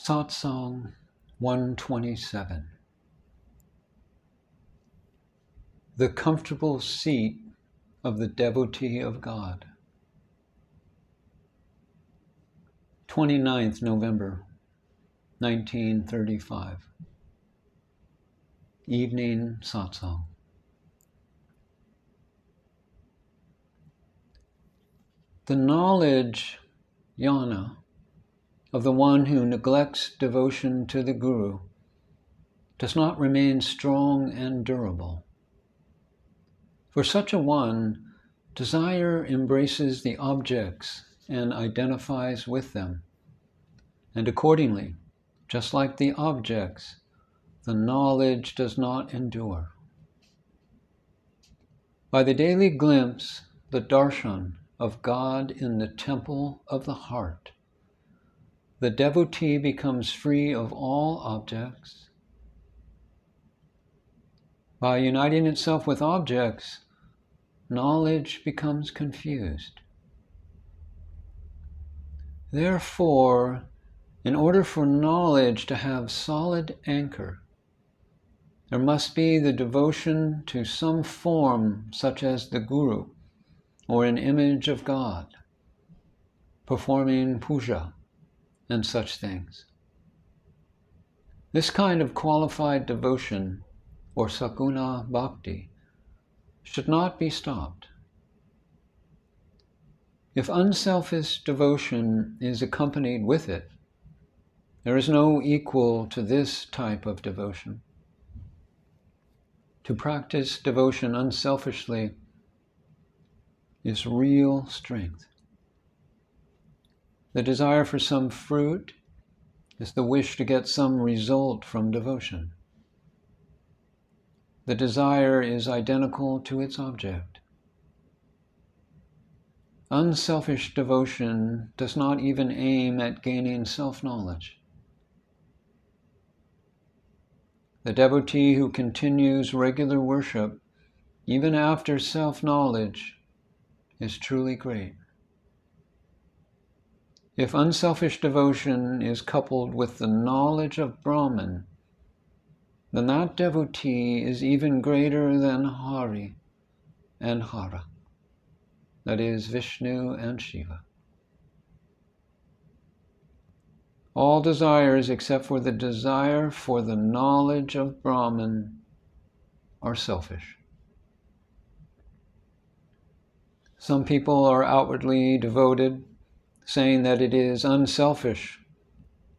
Satsang-127. The comfortable seat of the devotee of God. 29th November, 1935. Evening Satsang. The knowledge, jnana, of the one who neglects devotion to the Guru does not remain strong and durable. For such a one, desire embraces the objects and identifies with them, and accordingly, just like the objects, the knowledge does not endure. By the daily glimpse, the darshan of God in the temple of the heart, the devotee becomes free of all objects. By uniting itself with objects, knowledge becomes confused. Therefore, in order for knowledge to have solid anchor, there must be the devotion to some form such as the Guru or an image of God, performing puja and such things. This kind of qualified devotion, or sakuna bhakti, should not be stopped. If unselfish devotion is accompanied with it, there is no equal to this type of devotion. To practice devotion unselfishly is real strength. The desire for some fruit is the wish to get some result from devotion. The desire is identical to its object. Unselfish devotion does not even aim at gaining self-knowledge. The devotee who continues regular worship, even after self-knowledge, is truly great. If unselfish devotion is coupled with the knowledge of Brahman, then that devotee is even greater than Hari and Hara, that is, Vishnu and Shiva. All desires except for the desire for the knowledge of Brahman are selfish. Some people are outwardly devoted, saying that it is unselfish,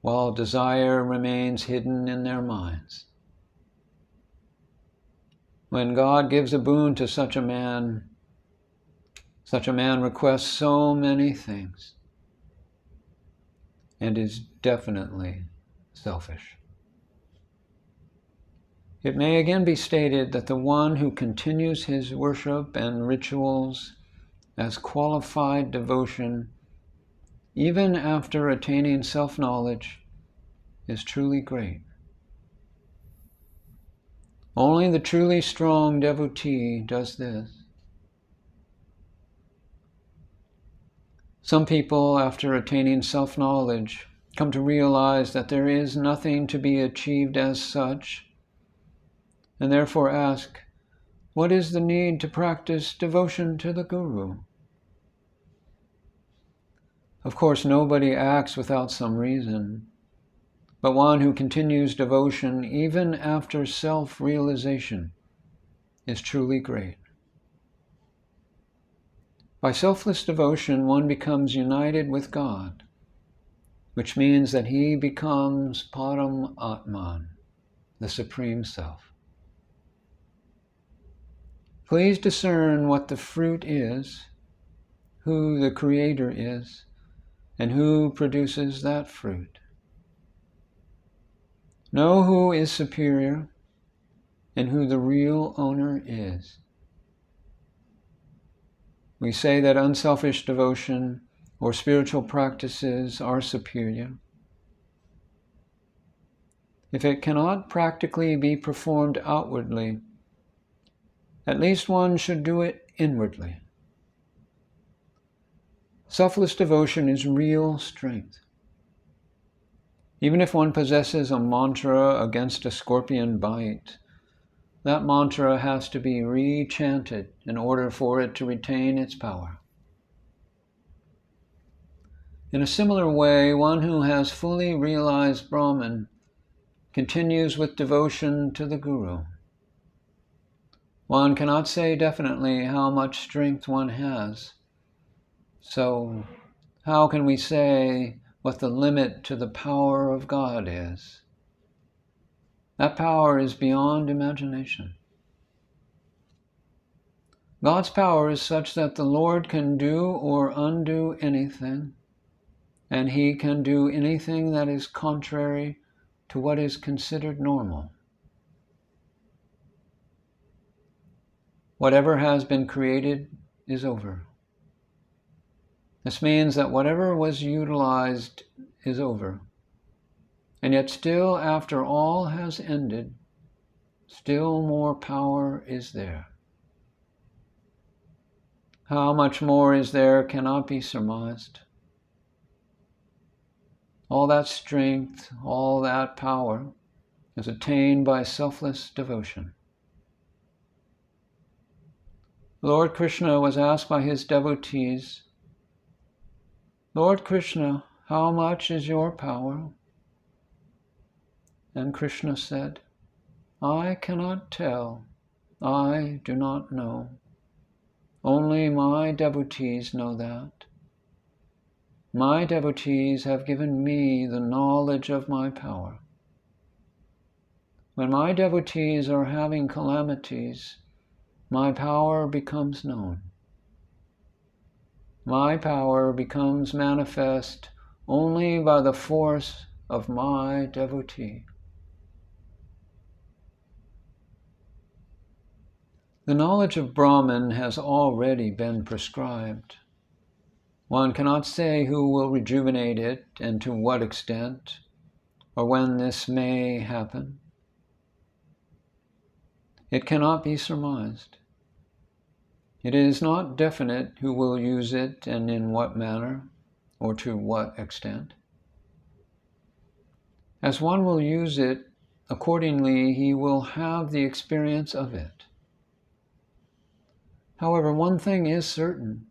while desire remains hidden in their minds. When God gives a boon to such a man requests so many things and is definitely selfish. It may again be stated that the one who continues his worship and rituals as qualified devotion, even after attaining self-knowledge, is truly great. Only the truly strong devotee does this. Some people, after attaining self-knowledge, come to realize that there is nothing to be achieved as such, and therefore ask, what is the need to practice devotion to the Guru? Of course, nobody acts without some reason, but one who continues devotion even after self-realization is truly great. By selfless devotion, one becomes united with God, which means that he becomes Param Atman, the Supreme Self. Please discern what the fruit is, who the Creator is, and who produces that fruit. Know who is superior and who the real owner is. We say that unselfish devotion or spiritual practices are superior. If it cannot practically be performed outwardly, at least one should do it inwardly. Selfless devotion is real strength. Even if one possesses a mantra against a scorpion bite, that mantra has to be re-chanted in order for it to retain its power. In a similar way, one who has fully realized Brahman continues with devotion to the Guru. One cannot say definitely how much strength one has. So, how can we say what the limit to the power of God is? That power is beyond imagination. God's power is such that the Lord can do or undo anything, and He can do anything that is contrary to what is considered normal. Whatever has been created is over. This means that whatever was utilized is over. And yet still, after all has ended, still more power is there. How much more is there cannot be surmised. All that strength, all that power is attained by selfless devotion. Lord Krishna was asked by his devotees, Lord Krishna, how much is your power? And Krishna said, I cannot tell, I do not know. Only my devotees know that. My devotees have given me the knowledge of my power. When my devotees are having calamities, my power becomes known. My power becomes manifest only by the force of my devotee. The knowledge of Brahman has already been prescribed. One cannot say who will rejuvenate it and to what extent, or when this may happen. It cannot be surmised. It is not definite who will use it and in what manner, or to what extent. As one will use it, accordingly he will have the experience of it. However, one thing is certain.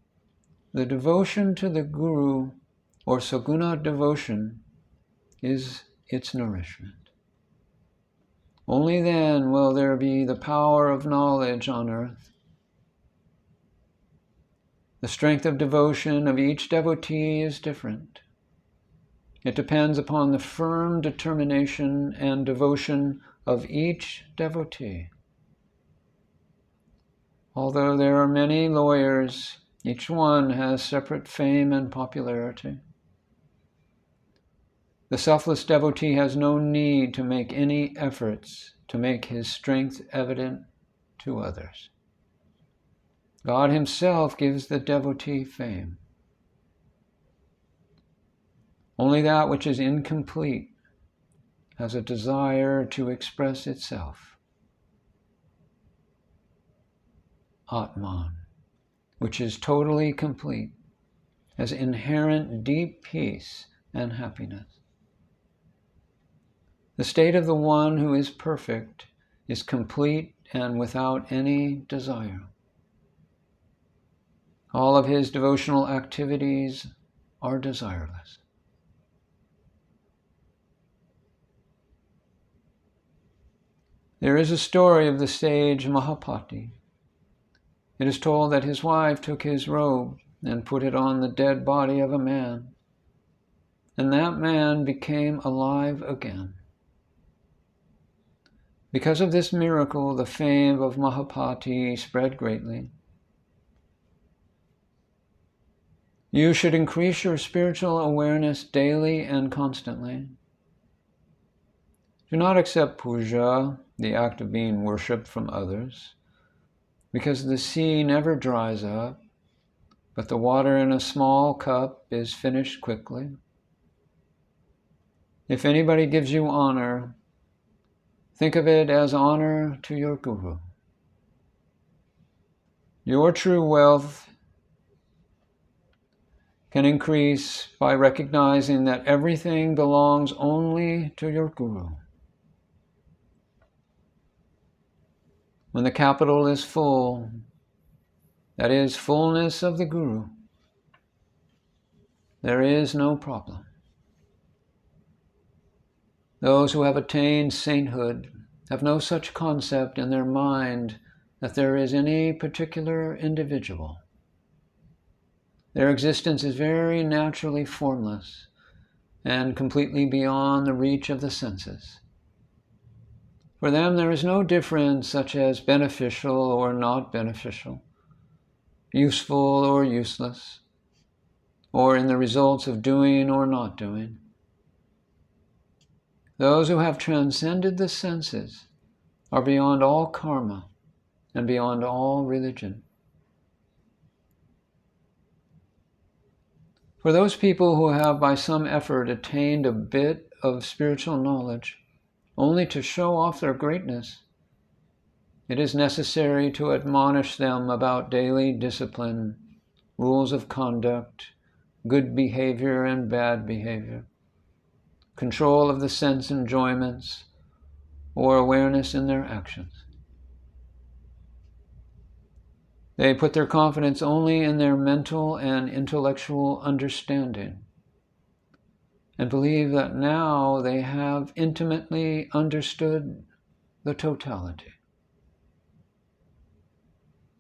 The devotion to the Guru, or Saguna devotion, is its nourishment. Only then will there be the power of knowledge on earth. The strength of devotion of each devotee is different. It depends upon the firm determination and devotion of each devotee. Although there are many lawyers, each one has separate fame and popularity. The selfless devotee has no need to make any efforts to make his strength evident to others. God himself gives the devotee fame. Only that which is incomplete has a desire to express itself. Atman, which is totally complete, has inherent deep peace and happiness. The state of the one who is perfect is complete and without any desire. All of his devotional activities are desireless. There is a story of the sage Mahapati. It is told that his wife took his robe and put it on the dead body of a man, and that man became alive again. Because of this miracle, the fame of Mahapati spread greatly. You should increase your spiritual awareness daily and constantly. Do not accept puja, the act of being worshipped, from others, because the sea never dries up, but the water in a small cup is finished quickly. If anybody gives you honor, think of it as honor to your Guru. Your true wealth can increase by recognizing that everything belongs only to your Guru. When the capital is full, that is, fullness of the Guru, there is no problem. Those who have attained sainthood have no such concept in their mind that there is any particular individual. Their existence is very naturally formless and completely beyond the reach of the senses. For them, there is no difference such as beneficial or not beneficial, useful or useless, or in the results of doing or not doing. Those who have transcended the senses are beyond all karma and beyond all religion. For those people who have by some effort attained a bit of spiritual knowledge, only to show off their greatness, it is necessary to admonish them about daily discipline, rules of conduct, good behavior and bad behavior, control of the sense enjoyments, or awareness in their actions. They put their confidence only in their mental and intellectual understanding and believe that now they have intimately understood the totality.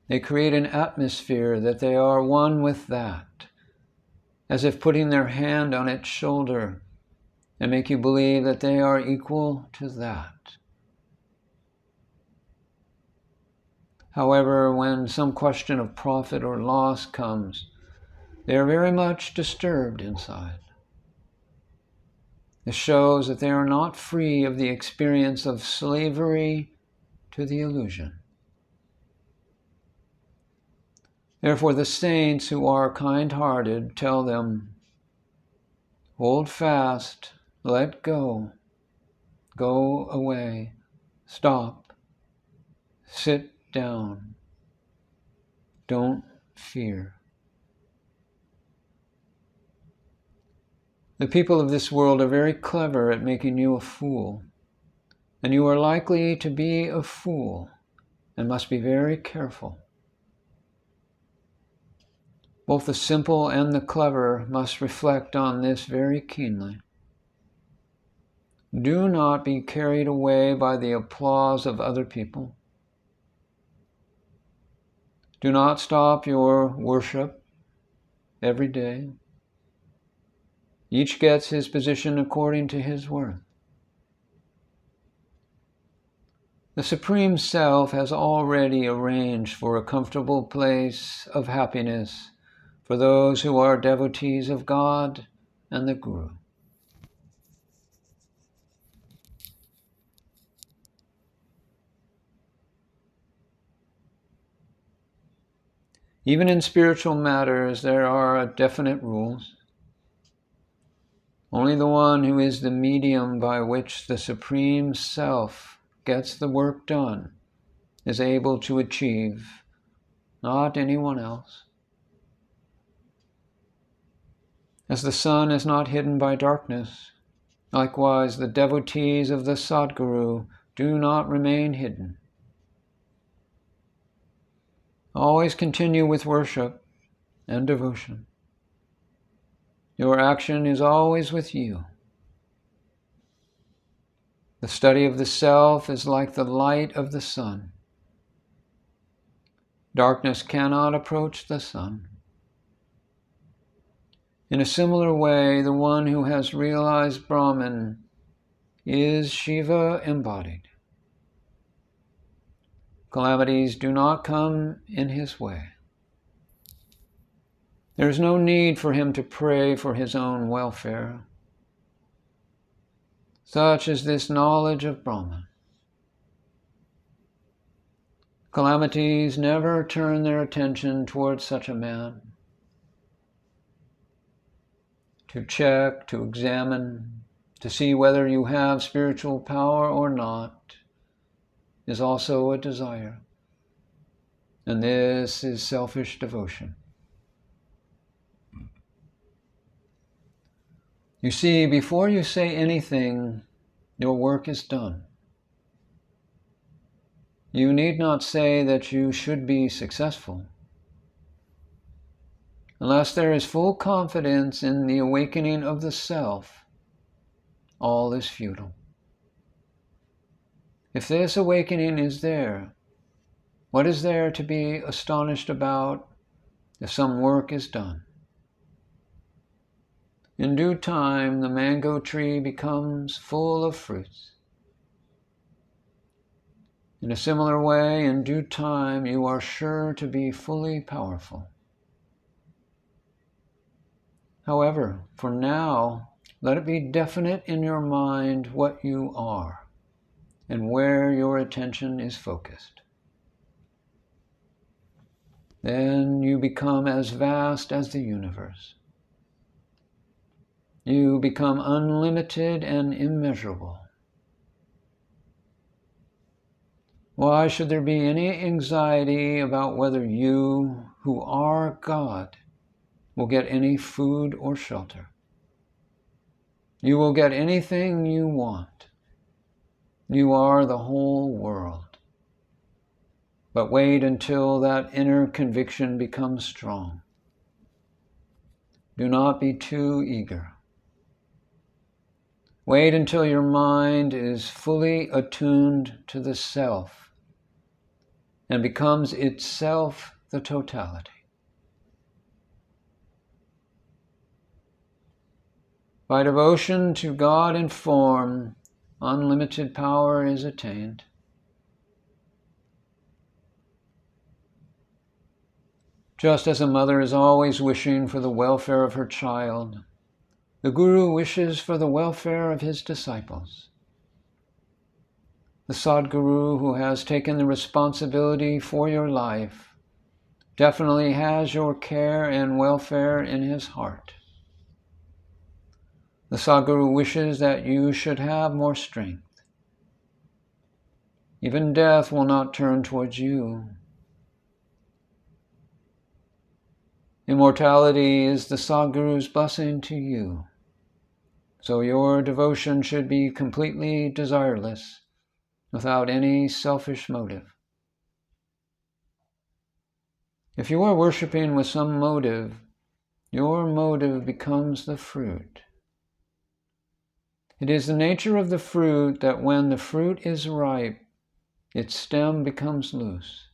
They create an atmosphere that they are one with that, as if putting their hand on its shoulder, and make you believe that they are equal to that. However, when some question of profit or loss comes, they are very much disturbed inside. This shows that they are not free of the experience of slavery to the illusion. Therefore, the saints who are kind-hearted tell them, hold fast, let go, go away, stop, sit down, don't fear. The people of this world are very clever at making you a fool, and you are likely to be a fool and must be very careful. Both the simple and the clever must reflect on this very keenly. Do not be carried away by the applause of other people. Do not stop your worship every day. Each gets his position according to his worth. The Supreme Self has already arranged for a comfortable place of happiness for those who are devotees of God and the Guru. Even in spiritual matters, there are definite rules. Only the one who is the medium by which the Supreme Self gets the work done is able to achieve, not anyone else. As the sun is not hidden by darkness, likewise the devotees of the Sadguru do not remain hidden. Always continue with worship and devotion. Your action is always with you. The study of the self is like the light of the sun. Darkness cannot approach the sun. In a similar way, the one who has realized Brahman is Shiva embodied. Calamities do not come in his way. There is no need for him to pray for his own welfare. Such is this knowledge of Brahman. Calamities never turn their attention towards such a man. To check, to examine, to see whether you have spiritual power or not, is also a desire. And this is selfish devotion. You see, before you say anything, your work is done. You need not say that you should be successful. Unless there is full confidence in the awakening of the self, all is futile. If this awakening is there, what is there to be astonished about if some work is done? In due time, the mango tree becomes full of fruits. In a similar way, in due time, you are sure to be fully powerful. However, for now, let it be definite in your mind what you are and where your attention is focused. Then you become as vast as the universe. You become unlimited and immeasurable. Why should there be any anxiety about whether you, who are God, will get any food or shelter? You will get anything you want. You are the whole world. But wait until that inner conviction becomes strong. Do not be too eager. Wait until your mind is fully attuned to the self and becomes itself the totality. By devotion to God in form, unlimited power is attained. Just as a mother is always wishing for the welfare of her child, the Guru wishes for the welfare of his disciples. The Sadguru, who has taken the responsibility for your life, definitely has your care and welfare in his heart. The Sadguru wishes that you should have more strength. Even death will not turn towards you. Immortality is the Sadguru's blessing to you. So your devotion should be completely desireless, without any selfish motive. If you are worshipping with some motive, your motive becomes the fruit. It is the nature of the fruit that when the fruit is ripe, its stem becomes loose.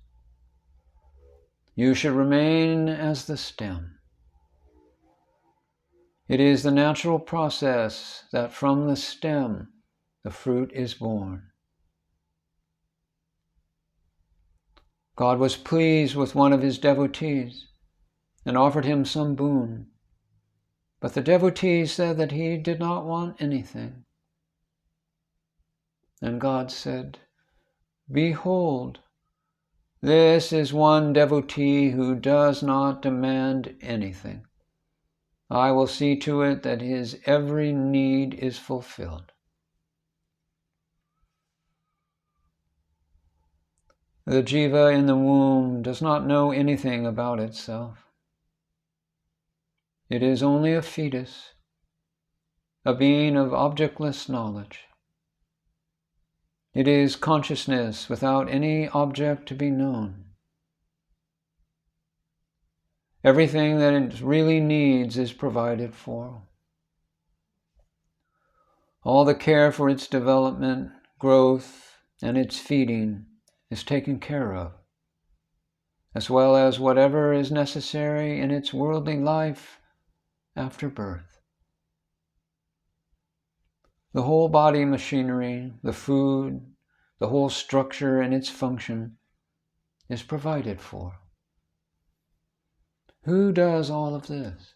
You should remain as the stem. It is the natural process that from the stem the fruit is born. God was pleased with one of his devotees and offered him some boon. But the devotee said that he did not want anything. And God said, "Behold, this is one devotee who does not demand anything. I will see to it that his every need is fulfilled." The jiva in the womb does not know anything about itself. It is only a fetus, a being of objectless knowledge. It is consciousness without any object to be known. Everything that it really needs is provided for. All the care for its development, growth, and its feeding is taken care of, as well as whatever is necessary in its worldly life after birth. The whole body machinery, the food, the whole structure and its function is provided for. Who does all of this?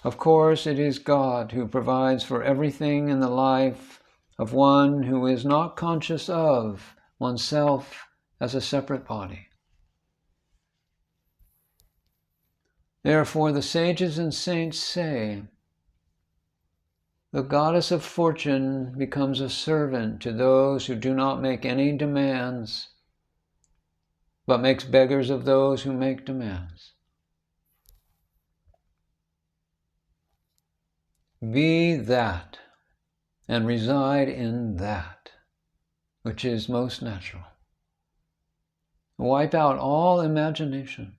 Of course, it is God who provides for everything in the life of one who is not conscious of oneself as a separate body. Therefore, the sages and saints say, the goddess of fortune becomes a servant to those who do not make any demands, but makes beggars of those who make demands. Be that and reside in that which is most natural. Wipe out all imagination.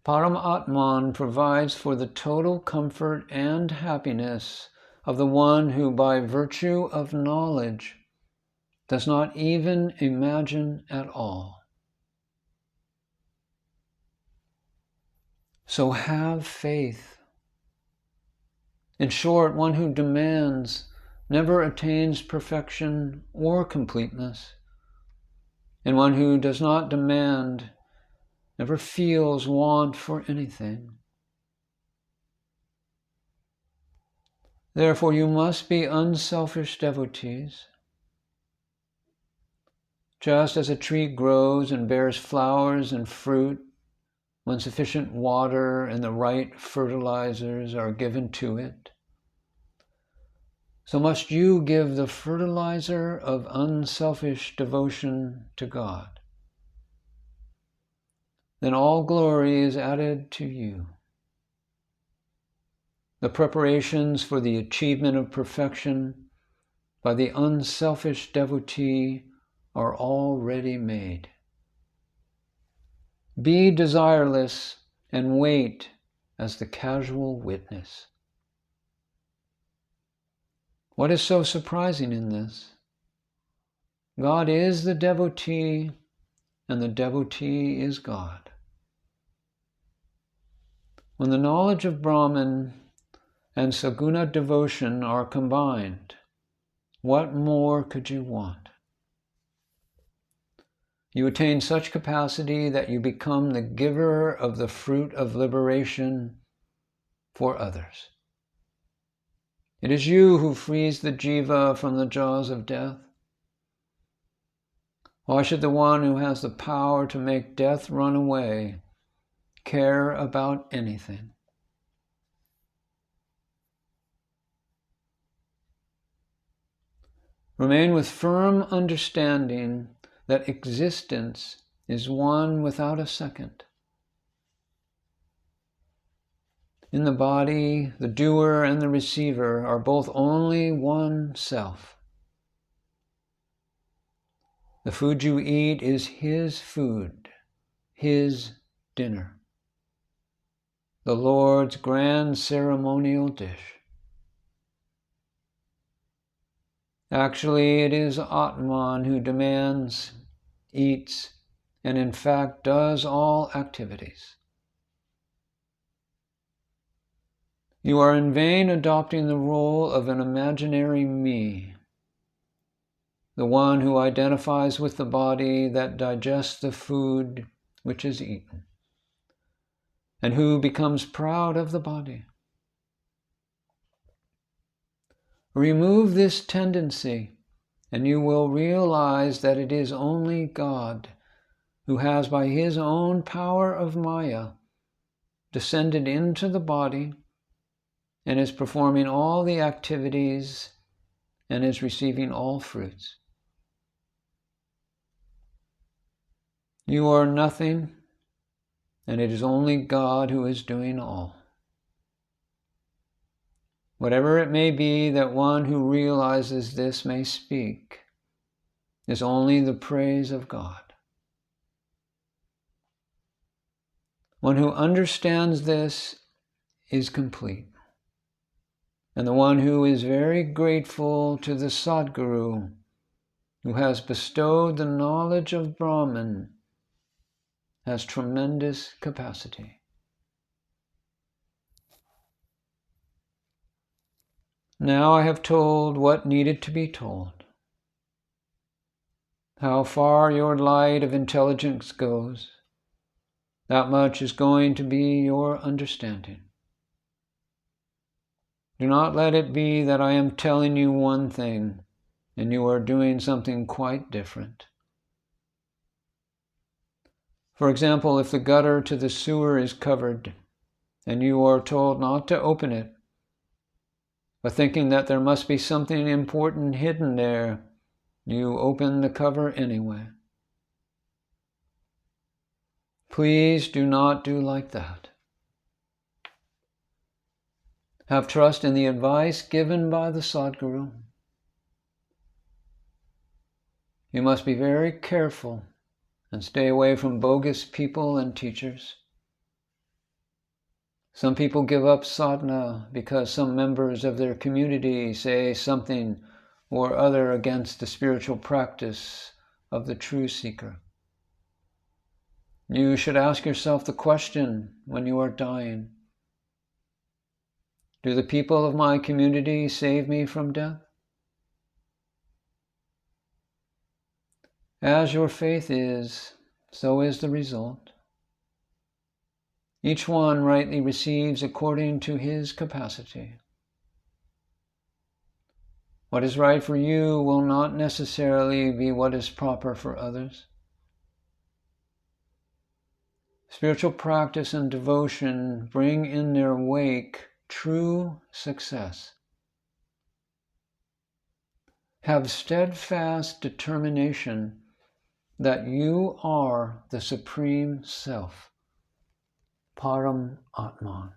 Param Atman provides for the total comfort and happiness of the one who, by virtue of knowledge, does not even imagine at all. So have faith. In short, one who demands never attains perfection or completeness, and one who does not demand never feels want for anything. Therefore, you must be unselfish devotees. Just as a tree grows and bears flowers and fruit when sufficient water and the right fertilizers are given to it, so must you give the fertilizer of unselfish devotion to God. Then all glory is added to you. The preparations for the achievement of perfection by the unselfish devotee are already made. Be desireless and wait as the casual witness. What is so surprising in this? God is the devotee, and the devotee is God. When the knowledge of Brahman and Saguna devotion are combined, what more could you want? You attain such capacity that you become the giver of the fruit of liberation for others. It is you who frees the jiva from the jaws of death. Why should the one who has the power to make death run away care about anything? Remain with firm understanding that existence is one without a second. In the body, the doer and the receiver are both only one self. The food you eat is his food, his dinner, the Lord's grand ceremonial dish. Actually, it is Atman who demands, eats, and in fact does all activities. You are in vain adopting the role of an imaginary me, the one who identifies with the body that digests the food which is eaten, and who becomes proud of the body. Remove this tendency, and you will realize that it is only God who has, by his own power of Maya, descended into the body and is performing all the activities and is receiving all fruits. You are nothing, and it is only God who is doing all. Whatever it may be that one who realizes this may speak is only the praise of God. One who understands this is complete. And the one who is very grateful to the Sadguru who has bestowed the knowledge of Brahman has tremendous capacity. Now I have told what needed to be told. How far your light of intelligence goes, that much is going to be your understanding. Do not let it be that I am telling you one thing and you are doing something quite different. For example, if the gutter to the sewer is covered and you are told not to open it, but thinking that there must be something important hidden there, you open the cover anyway. Please do not do like that. Have trust in the advice given by the Sadguru. You must be very careful and stay away from bogus people and teachers. Some people give up sadhana because some members of their community say something or other against the spiritual practice of the true seeker. You should ask yourself the question when you are dying: do the people of my community save me from death? As your faith is, so is the result. Each one rightly receives according to his capacity. What is right for you will not necessarily be what is proper for others. Spiritual practice and devotion bring in their wake true success. Have steadfast determination that you are the Supreme Self, Param Atman.